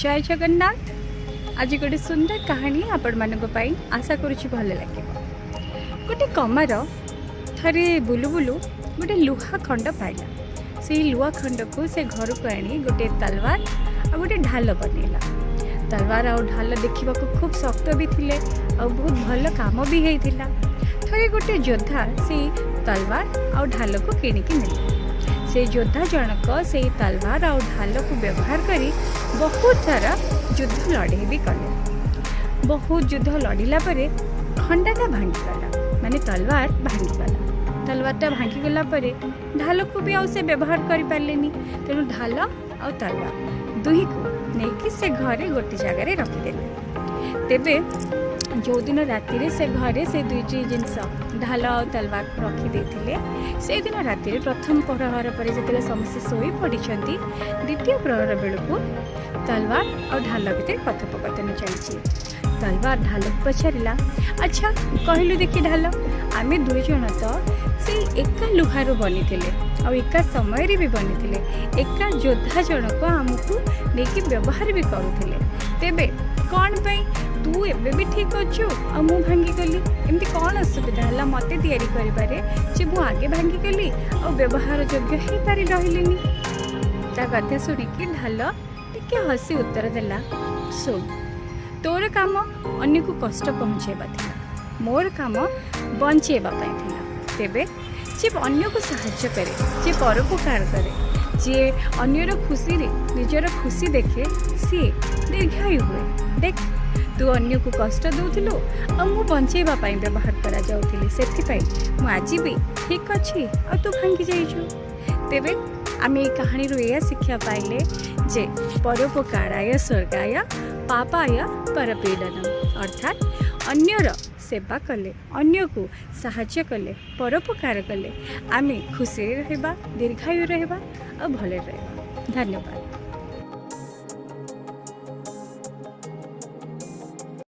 जय जगन्नाथ। आज गोटे सुंदर कहानी आपण मानक पई आशा करुछि भल लगे। गोटे कमार थरे बुलु बुलु गोटे लुहा खंड पाइला। से लुहा खंड को से घर को आनी गोटे तलवार आ गोटे ढाल बनैला। तलवार आ ढाल देखा खूब शक्त भी थिले आ बहुत भल काम भी होता। थरे गोटे योद्धा से तलवार आ ढाल को किणिकी नेले। से योद्धा जनक से तलवार आ ढाल को व्यवहार करी बहुत सारा युद्ध लड़े भी कले। बहुत युद्ध लड़िला परे खंडाटा भांगीगला, माने तलवार भांगीगला। तलवारटा भांगीगला परे ढाल को भी से व्यवहार कर पारेनी। तेणु ढाल आ तलवार दुही को नहीं से घरे गोटे जगार रखिदेले। तेबे जो दिन राति से घरे से दुईटी जिनस ढाल आ तलवार रखिदे से दिन राति प्रथम प्रहर पर जो समस्त शोई पड़ी द्वितीय प्रहर बेलू तलवार और ढाल भितर कथोपकथन चलती। तलवार ढाल पचारा, अच्छा कहलु देखी ढाल आमे दुई जन तो से एका लुहार बनी थे और एका समय भी बनी थे। एका योद्धा जनक आमको लेकिन व्यवहार भी करुले। तेबे कौन पाई तू एबे भी ठीक अच्छु आ मु भांगी गली एमती कौन असुविधा है मते तैयारी करिबारे जे मु आगे भांगी गली आ व्यवहार योग्य हे पारि रहिलेनी। ता कथा सुनिकी ढाल टिके हसी उत्तर देला, सुन तोर काम अन्य को कष्ट पहुँचेबा थिला, मोर काम बंचेबा पाई थिला। तेबे जे अन्य को सहाय्य करे, जे परोपकार करे, जे अन्यर खुशी रे निजर खुशी देखे सी दीर्घायु हुए। देख तू अन्य को कष्ट दौलु आ मु बंचेबा पाई व्यवहार करा जाउथिली, सेथिपाई मु आज भी ठीक अच्छी आ तू भांगी जाइछु। तेबे आमे कहानी रो या शिक्षा पाइले जे परोपकाराय स्वर्गाय पापाय परपीडनम, अर्थात अन्यर सेवा कले, अन्य को साहाय्य कले, परोपकार कले आमे खुशी रहबा, दीर्घायु रहबा और भले रहबा। धन्यवाद।